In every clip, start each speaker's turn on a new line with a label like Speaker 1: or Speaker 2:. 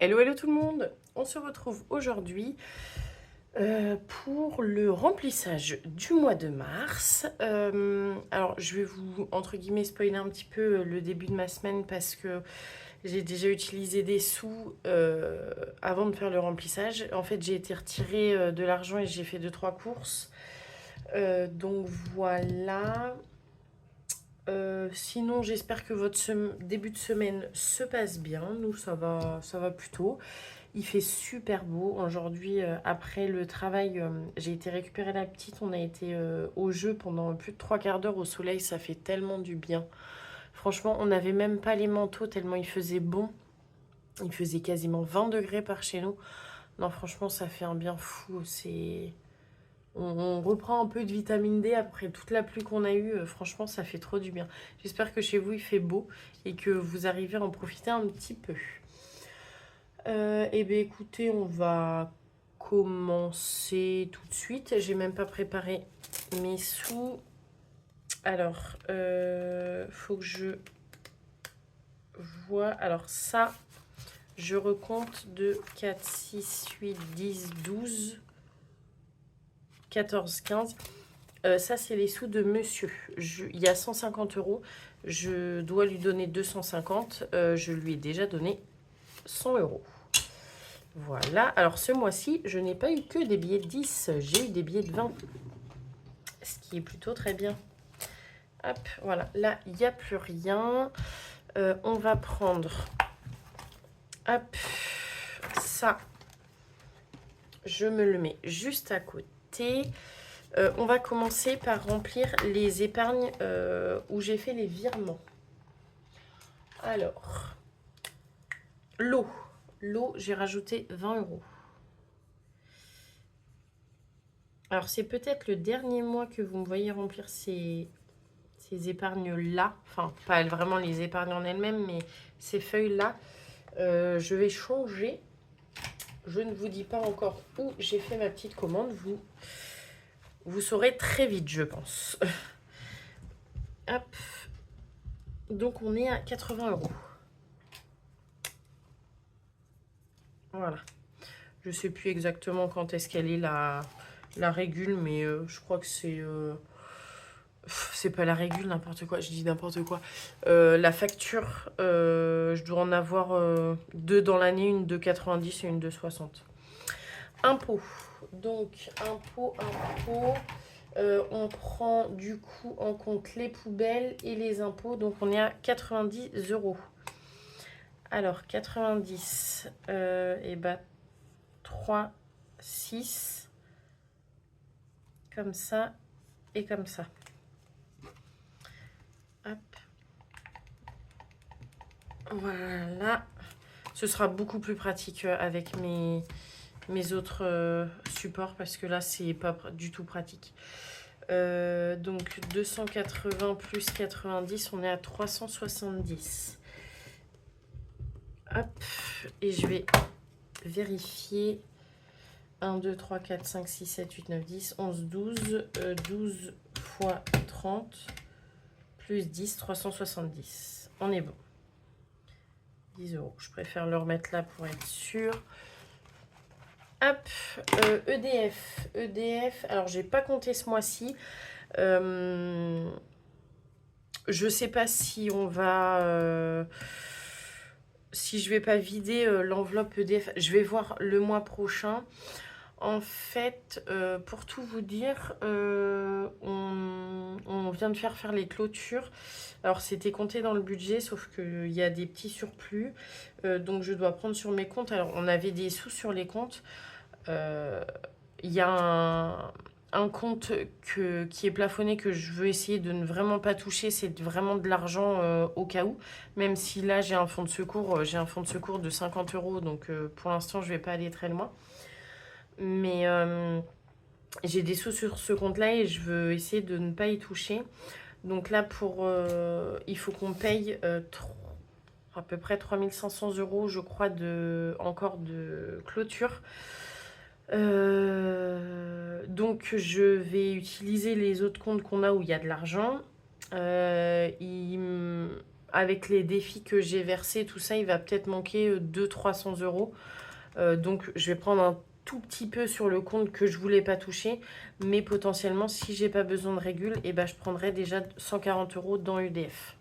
Speaker 1: Hello, hello tout le monde. On se retrouve aujourd'hui pour le remplissage du mois de mars. Alors, je vais vous, entre guillemets, spoiler un petit peu le début de ma semaine parce que j'ai déjà utilisé des sous avant de faire le remplissage. En fait, j'ai été retirée de l'argent et j'ai fait deux trois courses. Donc voilà. Sinon, j'espère que votre début de semaine se passe bien. Nous, ça va plutôt. Il fait super beau. Aujourd'hui, après le travail, j'ai été récupérer la petite. On a été au jeu pendant plus de trois quarts d'heure au soleil. Ça fait tellement du bien. Franchement, on n'avait même pas les manteaux tellement il faisait bon. Il faisait quasiment 20 degrés par chez nous. Non, franchement, ça fait un bien fou. On reprend un peu de vitamine D après toute la pluie qu'on a eue. Franchement, ça fait trop du bien. J'espère que chez vous, il fait beau et que vous arrivez à en profiter un petit peu. Eh bien, écoutez, on va commencer tout de suite. J'ai même pas préparé mes sous. Alors, faut que je vois. Alors, ça, je recompte de 4, 6, 8, 10, 12, 14, 15. Ça, c'est les sous de monsieur. Il y a 150 euros. Je dois lui donner 250. Je lui ai déjà donné 100 euros. Voilà. Alors, ce mois-ci, je n'ai pas eu que des billets de 10. J'ai eu des billets de 20. Ce qui est plutôt très bien. Hop, voilà. Là, il n'y a plus rien. On va prendre... Hop. Ça, je me le mets juste à côté. On va commencer par remplir les épargnes où j'ai fait les virements. Alors, l'eau. L'eau, j'ai rajouté 20 euros. Alors, c'est peut-être le dernier mois que vous me voyez remplir ces épargnes-là. Enfin, pas vraiment les épargnes en elles-mêmes, mais ces feuilles-là. Je vais changer. Je ne vous dis pas encore où j'ai fait ma petite commande. Vous saurez très vite, je pense. Hop. Donc, on est à 80 euros. Voilà. Je ne sais plus exactement quand est-ce qu'elle est la régule, mais je crois que c'est pas la régule, n'importe quoi, je dis n'importe quoi. La facture, je dois en avoir deux dans l'année, une de 90 et une de 60. Impôts. Donc, impôts. On prend du coup en compte les poubelles et les impôts. Donc, on est à 90 euros. Alors, 90, et bah, 3, 6, comme ça et comme ça. Hop. Voilà. Ce sera beaucoup plus pratique avec mes autres supports parce que là, c'est pas du tout pratique. Donc 280 plus 90, on est à 370. Hop. Et je vais vérifier. 1, 2, 3, 4, 5, 6, 7, 8, 9, 10, 11, 12. 12 fois 30 plus 10, 370. On est bon. 10 euros. Je préfère le remettre là pour être sûr. Hop, EDF. EDF, alors j'ai pas compté ce mois-ci. Je sais pas si on va... si je vais pas vider l'enveloppe EDF. Je vais voir le mois prochain. En fait, pour tout vous dire, on vient de faire les clôtures. Alors, c'était compté dans le budget, sauf qu'il y a des petits surplus. Donc, je dois prendre sur mes comptes. Alors, on avait des sous sur les comptes. Il y a un compte qui est plafonné que je veux essayer de ne vraiment pas toucher. C'est vraiment de l'argent au cas où. Même si là, j'ai un fonds de secours. J'ai un fonds de secours de 50 euros. Donc, pour l'instant, je ne vais pas aller très loin. Mais j'ai des sous sur ce compte-là et je veux essayer de ne pas y toucher. Donc là, il faut qu'on paye à peu près 3500 euros, je crois, encore de clôture. Donc je vais utiliser les autres comptes qu'on a où il y a de l'argent. avec les défis que j'ai versés, tout ça, il va peut-être manquer 200-300 euros. Donc, je vais prendre un tout petit peu sur le compte que je voulais pas toucher. Mais potentiellement, si j'ai pas besoin de régule, et ben, je prendrai déjà 140 euros dans UDF.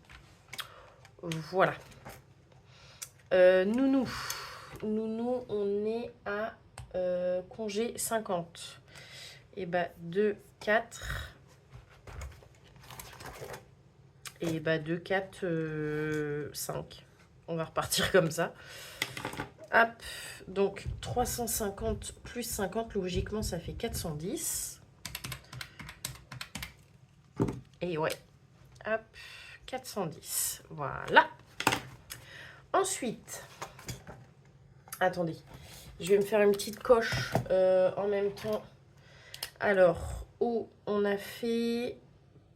Speaker 1: Voilà. Nounou. Nounou, on est à congé 50. Et bah 2, 4. Et bah 2, 4, 5. On va repartir comme ça. Hop. Donc 350 plus 50, logiquement ça fait 410. Et ouais. Hop. 410. Voilà. Ensuite. Attendez. Je vais me faire une petite coche en même temps. Alors, eau, on a fait.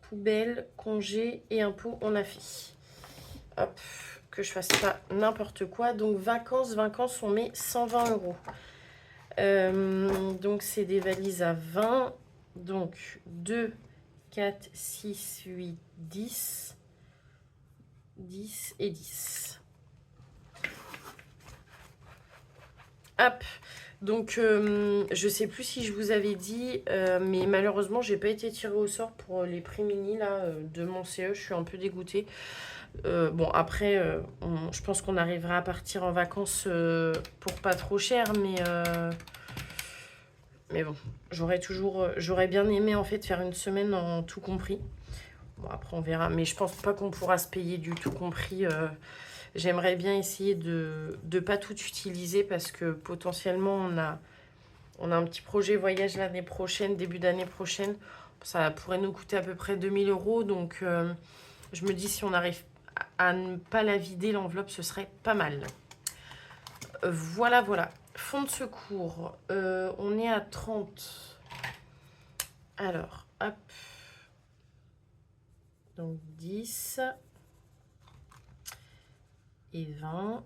Speaker 1: Poubelle, congé et impôt, on a fait. Hop, que je fasse pas n'importe quoi. Donc, vacances, on met 120 euros. Donc, c'est des valises à 20. Donc, 2, 4, 6, 8, 10. 10 et 10. Hop. Donc, je sais plus si je vous avais dit, mais malheureusement, j'ai pas été tirée au sort pour les prix mini là, de mon CE. Je suis un peu dégoûtée. Bon, après, je pense qu'on arrivera à partir en vacances pour pas trop cher, mais bon, j'aurais bien aimé en fait faire une semaine en tout compris. Bon, après, on verra, mais je pense pas qu'on pourra se payer du tout compris. J'aimerais bien essayer de ne pas tout utiliser parce que potentiellement, on a un petit projet voyage l'année prochaine, début d'année prochaine. Ça pourrait nous coûter à peu près 2000 euros. Donc, je me dis, si on arrive à ne pas la vider, l'enveloppe, ce serait pas mal. Voilà, voilà. Fonds de secours. On est à 30. Alors, hop. Donc, 10. Et 20.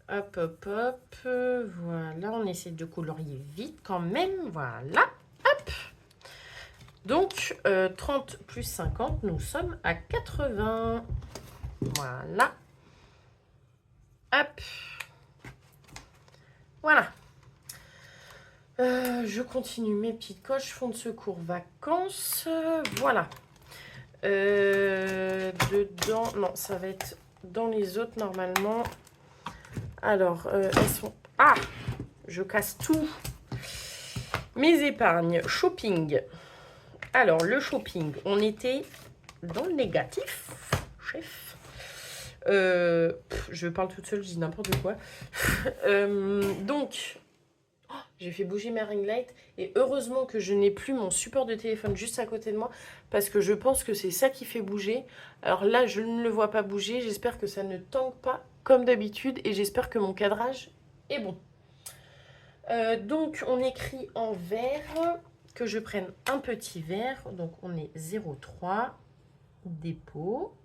Speaker 1: Hop, hop, hop. Voilà, on essaie de colorier vite quand même. Voilà, hop. Donc, 30 plus 50, nous sommes à 80. Voilà. Hop. Voilà. Je continue mes petites coches. Fonds de secours, vacances. Voilà. Dedans, non, ça va être dans les autres normalement. Alors, elles sont... Ah, je casse tout. Mes épargnes, shopping. Alors, le shopping, on était dans le négatif, chef. Je parle toute seule, je dis n'importe quoi. Donc, j'ai fait bouger ma ring light. Et heureusement que je n'ai plus mon support de téléphone juste à côté de moi. Parce que je pense que c'est ça qui fait bouger. Alors là, je ne le vois pas bouger. J'espère que ça ne tangue pas comme d'habitude. Et j'espère que mon cadrage est bon. Donc, on écrit en vert. Que je prenne un petit verre. Donc, on est 0,3. Dépôt.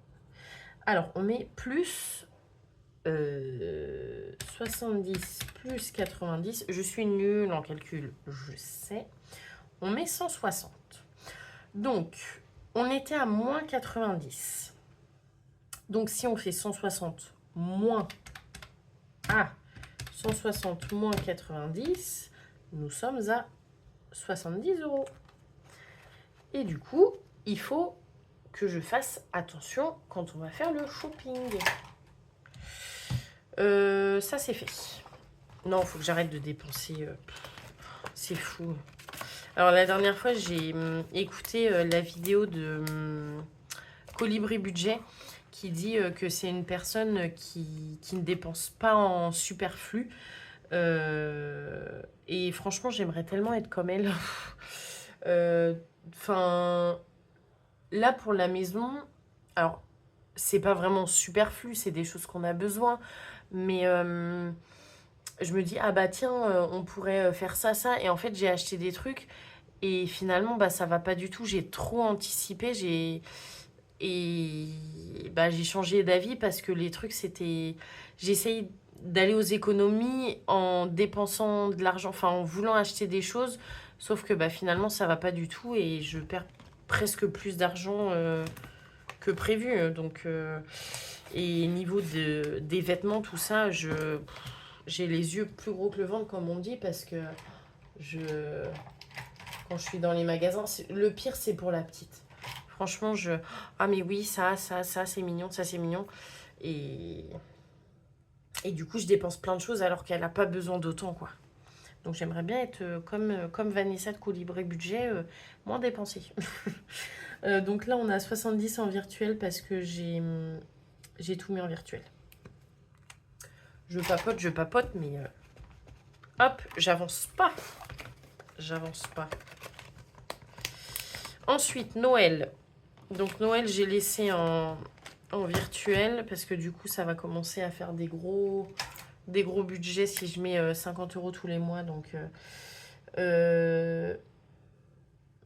Speaker 1: Alors, on met plus 70 plus 90. Je suis nulle en calcul, je sais. On met 160. Donc, on était à moins 90. Donc, si on fait 160 moins... Ah, 160 moins 90, nous sommes à 70 euros. Et du coup, il faut que je fasse attention quand on va faire le shopping. Ça, c'est fait. Non, il faut que j'arrête de dépenser. C'est fou. Alors, la dernière fois, j'ai écouté la vidéo de Colibri Budget qui dit que c'est une personne qui ne dépense pas en superflu. Et franchement, j'aimerais tellement être comme elle. Enfin, là, pour la maison, alors, c'est pas vraiment superflu, c'est des choses qu'on a besoin. Mais je me dis, ah bah tiens, on pourrait faire ça, ça. Et en fait, j'ai acheté des trucs. Et finalement, bah, ça va pas du tout. J'ai trop anticipé. Et bah, j'ai changé d'avis parce que les trucs, c'était... J'essaye d'aller aux économies en dépensant de l'argent, enfin en voulant acheter des choses. Sauf que bah, finalement, ça va pas du tout. Et je perds presque plus d'argent que prévu. Donc, et niveau des vêtements, tout ça, j'ai les yeux plus gros que le ventre, comme on dit, parce que quand je suis dans les magasins, le pire, c'est pour la petite. Franchement, ah mais oui, ça, c'est mignon, ça, c'est mignon. Et du coup, je dépense plein de choses alors qu'elle n'a pas besoin d'autant, quoi. Donc, j'aimerais bien être comme Vanessa de Colibri Budget, moins dépensée. Donc là, on a 70 en virtuel parce que j'ai tout mis en virtuel. Je papote, mais hop, j'avance pas. Ensuite, Noël. Donc Noël, j'ai laissé en virtuel parce que du coup, ça va commencer à faire des gros budgets si je mets 50 € tous les mois. Donc,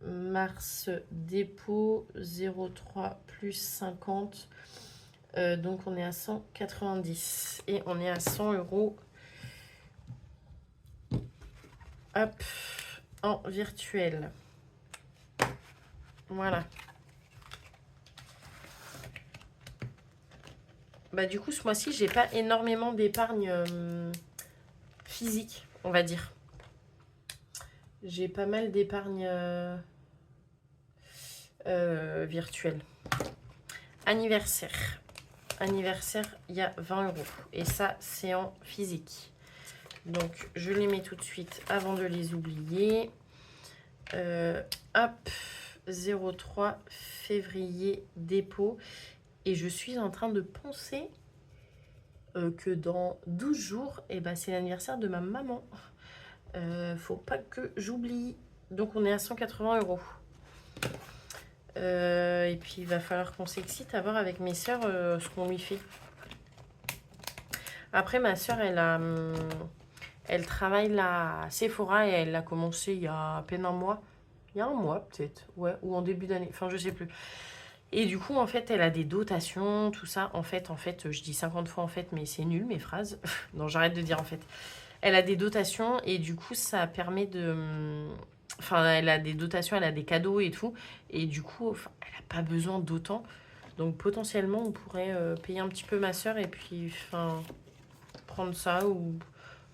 Speaker 1: mars, dépôt, 0,3 plus 50. Donc, on est à 190 et on est à 100 €. Hop, en virtuel. Voilà. Bah du coup, ce mois-ci, j'ai pas énormément d'épargne physique, on va dire. J'ai pas mal d'épargne virtuelle. Anniversaire. Anniversaire, il y a 20 €. Et ça, c'est en physique. Donc, je les mets tout de suite avant de les oublier. Hop, 03 février, dépôt. Et je suis en train de penser que dans 12 jours, c'est l'anniversaire de ma maman. Faut pas que j'oublie. Donc, on est à 180 €. Et puis, il va falloir qu'on s'excite à voir avec mes sœurs ce qu'on lui fait. Après, ma sœur, elle travaille la Sephora et elle l'a commencé il y a à peine un mois. Il y a un mois, peut-être. Ouais, ou en début d'année. Enfin, je sais plus. Et du coup, en fait, elle a des dotations, tout ça. En fait, je dis 50 fois en fait, mais c'est nul mes phrases. Non, j'arrête de dire en fait. Elle a des dotations et du coup, ça permet de... Enfin, elle a des dotations, elle a des cadeaux et tout. Et du coup, elle n'a pas besoin d'autant. Donc, potentiellement, on pourrait payer un petit peu ma soeur et puis, prendre ça ou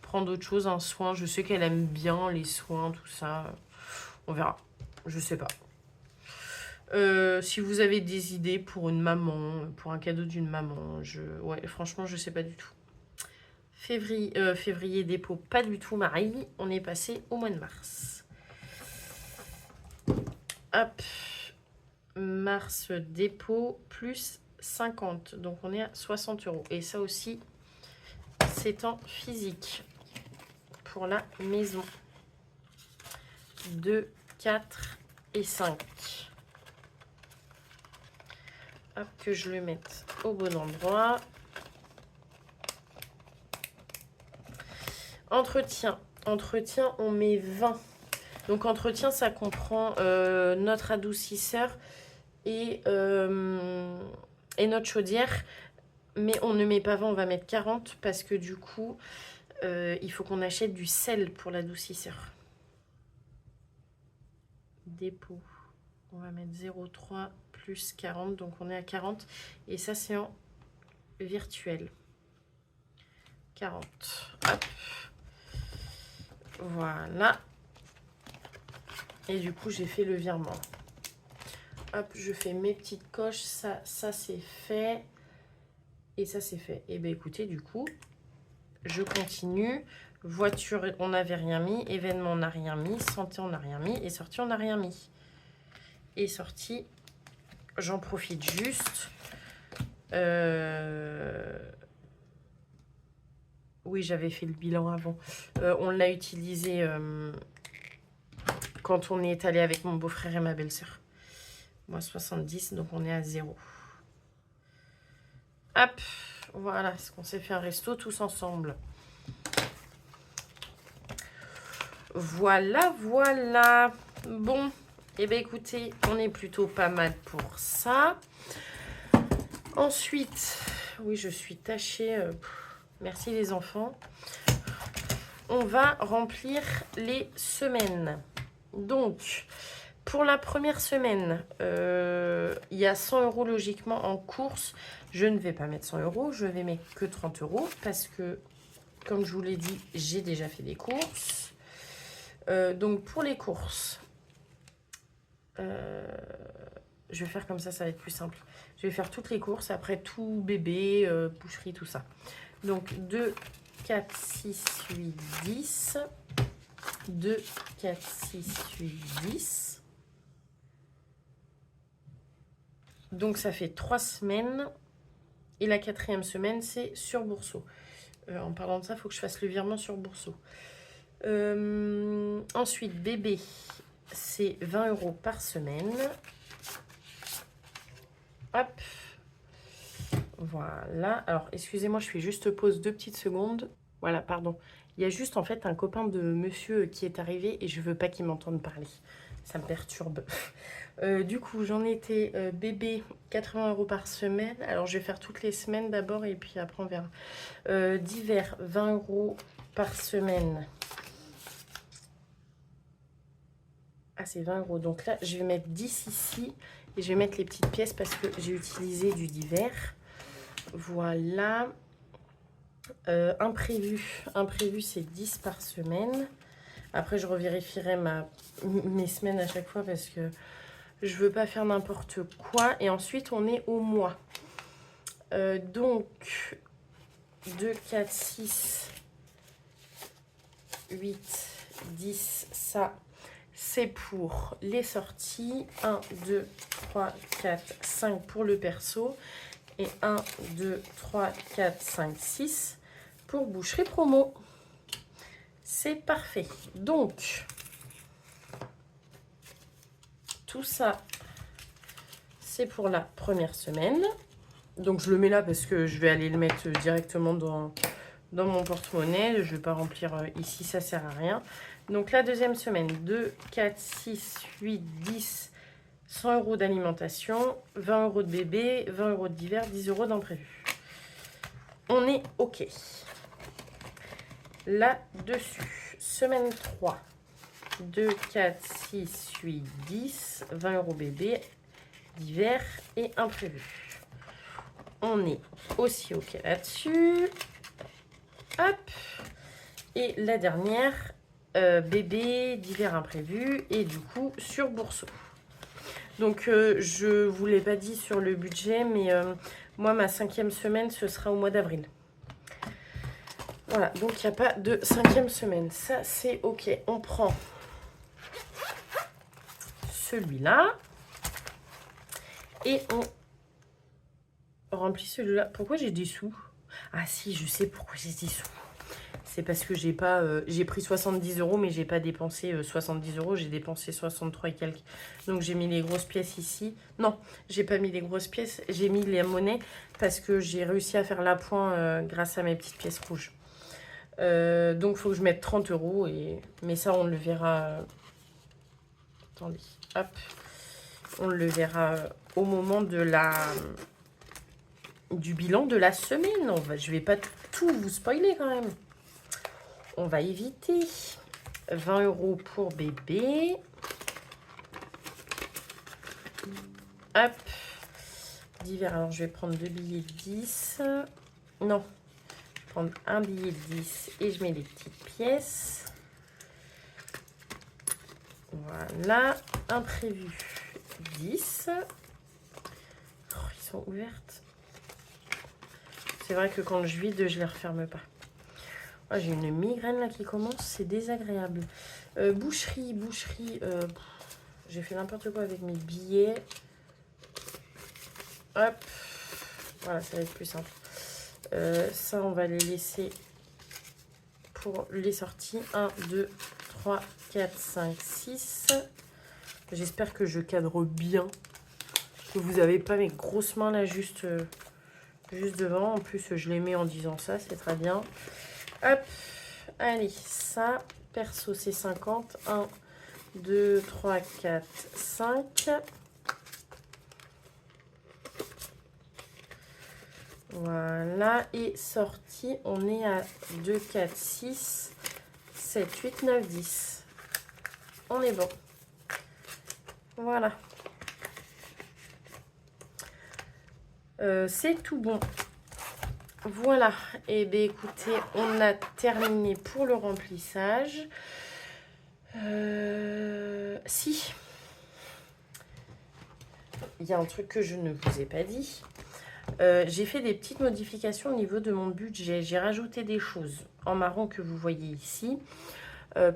Speaker 1: prendre autre chose, un soin. Je sais qu'elle aime bien les soins, tout ça. On verra. Je sais pas. Si vous avez des idées pour une maman, pour un cadeau d'une maman, ouais, franchement, je sais pas du tout. Février dépôt, pas du tout, Marie. On est passé au mois de mars. Hop. Mars dépôt plus 50. Donc, on est à 60 €. Et ça aussi, c'est en physique. Pour la maison. 2, 4 et 5. Hop, que je le mette au bon endroit. Entretien, on met 20. Donc, entretien, ça comprend notre adoucisseur et notre chaudière. Mais on ne met pas 20, on va mettre 40 parce que du coup, il faut qu'on achète du sel pour l'adoucisseur. Dépôt. On va mettre 0,3 plus 40. Donc, on est à 40. Et ça, c'est en virtuel. 40. Hop. Voilà. Et du coup, j'ai fait le virement. Hop, je fais mes petites coches. Ça c'est fait. Et ça, c'est fait. Et bien, écoutez, du coup, je continue. Voiture, on n'avait rien mis. Événement, on n'a rien mis. Santé, on n'a rien mis. Et sortie, on n'a rien mis. Et sortie, j'en profite juste. Oui, j'avais fait le bilan avant. On l'a utilisé quand on est allé avec mon beau-frère et ma belle-sœur. Moi, 70, donc on est à 0. Hop, voilà, est-ce qu'on s'est fait un resto tous ensemble? Voilà, voilà. Bon, et bien écoutez, on est plutôt pas mal pour ça. Ensuite, oui, je suis tachée. Merci les enfants. On va remplir les semaines. Donc, pour la première semaine, il y a 100 € logiquement en course. Je ne vais pas mettre 100 €, je vais mettre que 30 € parce que, comme je vous l'ai dit, j'ai déjà fait des courses. Donc pour les courses, je vais faire comme ça va être plus simple. Je vais faire toutes les courses, après tout bébé, boucherie, tout ça. Donc 2, 4, 6, 8, 10. 2, 4, 6, 8, 10. Donc ça fait 3 semaines. Et la 4e semaine, c'est sur Bourseau. En parlant de ça, il faut que je fasse le virement sur Bourseau. Ensuite, bébé, c'est 20 € par semaine. Hop. Voilà. Alors, excusez-moi, je fais juste pause 2 petites secondes. Voilà, pardon. Il y a juste en fait un copain de monsieur qui est arrivé et je veux pas qu'il m'entende parler. Ça me perturbe. Du coup, j'en étais bébé, 80 € par semaine. Alors, je vais faire toutes les semaines d'abord et puis après on verra. D'hiver, 20 € par semaine. Ah, c'est 20 €. Donc là, je vais mettre 10 ici et je vais mettre les petites pièces parce que j'ai utilisé du d'hiver. Voilà. Imprévu, c'est 10 par semaine. Après, je revérifierai mes semaines à chaque fois parce que je veux pas faire n'importe quoi. Et ensuite, on est au mois. Donc, 2, 4, 6, 8, 10, ça, c'est pour les sorties. 1, 2, 3, 4, 5 pour le perso. Et 1, 2, 3, 4, 5, 6 pour boucherie promo. C'est parfait. Donc, tout ça, c'est pour la première semaine. Donc, je le mets là parce que je vais aller le mettre directement dans mon porte-monnaie. Je ne vais pas remplir ici, ça ne sert à rien. Donc, la deuxième semaine, 2, 4, 6, 8, 10, 100 € d'alimentation, 20 € de bébé, 20 € d'hiver, 10 € d'imprévu. On est OK. Là-dessus, semaine 3, 2, 4, 6, 8, 10, 20 € bébé, d'hiver et imprévu. On est aussi OK là-dessus. Hop. Et la dernière, bébé, d'hiver imprévu et du coup sur Bourseau. Donc, je ne vous l'ai pas dit sur le budget, mais moi, ma 5e semaine, ce sera au mois d'avril. Voilà, donc il n'y a pas de 5e semaine. Ça, c'est OK. On prend celui-là et on remplit celui-là. Pourquoi j'ai des sous? Ah si, je sais pourquoi j'ai des sous. C'est parce que j'ai pas, j'ai pris 70 €, mais j'ai pas dépensé 70 €. J'ai dépensé 63 et quelques. Donc j'ai mis les grosses pièces ici. Non, j'ai pas mis les grosses pièces. J'ai mis les monnaies parce que j'ai réussi à faire l'appoint grâce à mes petites pièces rouges. Donc il faut que je mette 30 €. Mais ça, on le verra. Attendez, hop. On le verra au moment du bilan de la semaine. Je vais pas tout vous spoiler quand même. On va éviter. 20 € pour bébé. Hop. D'hiver, alors je vais prendre 2 billets de 10. Non. Je vais prendre un billet de 10 et je mets les petites pièces. Voilà. Imprévu 10. Oh, ils sont ouvertes. C'est vrai que quand je vide, je les referme pas. Oh, j'ai une migraine là qui commence, c'est désagréable. Boucherie. J'ai fait n'importe quoi avec mes billets. Hop. Voilà, ça va être plus simple. Ça, on va les laisser pour les sorties. 1, 2, 3, 4, 5, 6. J'espère que je cadre bien. Que vous n'avez pas mes grosses mains là juste devant. En plus, je les mets en disant ça, c'est très bien. Hop, allez, ça, perso, c'est 50. 1, 2, 3, 4, 5. Voilà, et sortie, on est à 2, 4, 6, 7, 8, 9, 10. On est bon. Voilà. C'est tout bon. Voilà. Et bien écoutez, on a terminé pour le remplissage. Si. Il y a un truc que je ne vous ai pas dit. J'ai fait des petites modifications au niveau de mon budget. J'ai rajouté des choses en marron que vous voyez ici.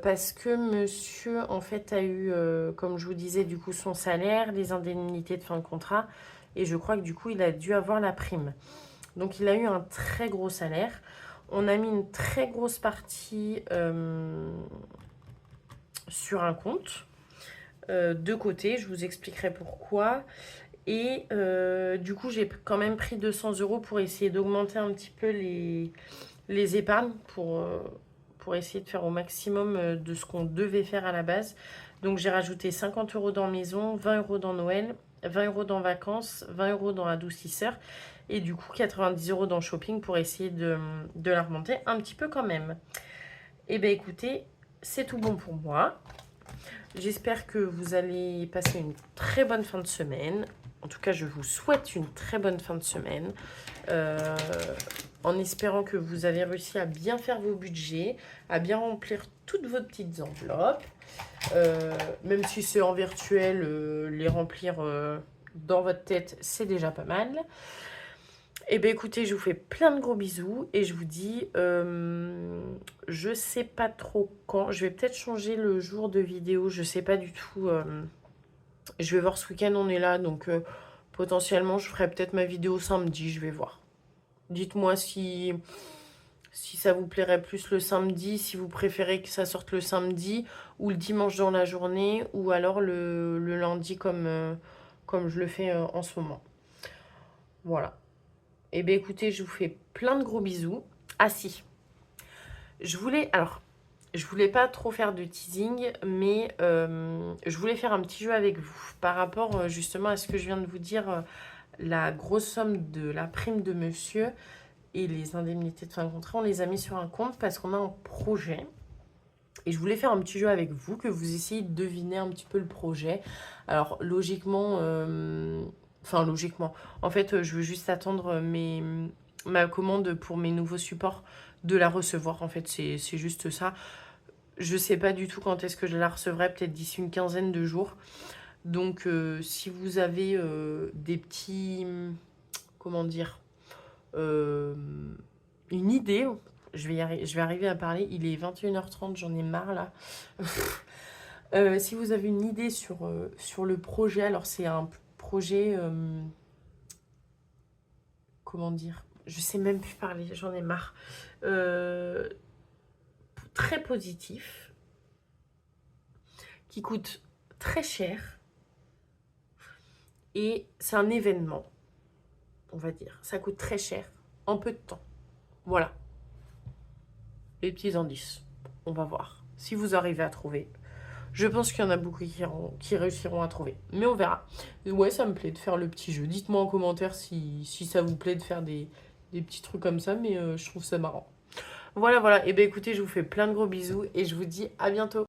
Speaker 1: Parce que monsieur, en fait, a eu, comme je vous disais, du coup, son salaire, les indemnités de fin de contrat. Et je crois que du coup, il a dû avoir la prime. Donc, il a eu un très gros salaire. On a mis une très grosse partie sur un compte de côté. Je vous expliquerai pourquoi. Et du coup, j'ai quand même pris 200 € pour essayer d'augmenter un petit peu les épargnes pour essayer de faire au maximum de ce qu'on devait faire à la base. Donc, j'ai rajouté 50 € dans maison, 20 € dans Noël, 20 € dans vacances, 20 € dans adoucisseur et du coup 90 € dans shopping pour essayer de la remonter un petit peu quand même. Et bien écoutez, c'est tout bon pour moi. J'espère que vous allez passer une très bonne fin de semaine. En tout cas, je vous souhaite une très bonne fin de semaine. En espérant que vous avez réussi à bien faire vos budgets, à bien remplir toutes vos petites enveloppes. Même si c'est en virtuel, les remplir dans votre tête, c'est déjà pas mal. Et bien écoutez, je vous fais plein de gros bisous et je vous dis, je sais pas trop quand, je vais peut-être changer le jour de vidéo, je sais pas du tout, je vais voir ce week-end on est là, donc potentiellement je ferai peut-être ma vidéo samedi, je vais voir. Dites-moi si ça vous plairait plus le samedi, si vous préférez que ça sorte le samedi ou le dimanche dans la journée ou alors le lundi comme je le fais en ce moment. Voilà. Eh bien, écoutez, je vous fais plein de gros bisous. Ah si, je voulais pas trop faire de teasing, mais je voulais faire un petit jeu avec vous par rapport justement à ce que je viens de vous dire, la grosse somme de la prime de monsieur et les indemnités de fin de contrat. On les a mis sur un compte parce qu'on a un projet. Et je voulais faire un petit jeu avec vous, que vous essayiez de deviner un petit peu le projet. Alors, logiquement, en fait, je veux juste attendre ma commande pour mes nouveaux supports, de la recevoir. En fait, c'est juste ça. Je sais pas du tout quand est-ce que je la recevrai, peut-être d'ici une quinzaine de jours. Donc, si vous avez des petits... Comment dire une idée... Je vais arriver à parler. Il est 21h30, j'en ai marre là. Si vous avez une idée sur le projet, alors c'est un projet... comment dire? Je sais même plus parler, j'en ai marre. Très positif, qui coûte très cher. Et c'est un événement, on va dire. Ça coûte très cher, en peu de temps. Voilà. Les petits indices. On va voir si vous arrivez à trouver. Je pense qu'il y en a beaucoup qui réussiront à trouver. Mais on verra. Ouais, ça me plaît de faire le petit jeu. Dites-moi en commentaire si ça vous plaît de faire des petits trucs comme ça. Mais je trouve ça marrant. Voilà. Et bien écoutez, je vous fais plein de gros bisous. Et je vous dis à bientôt.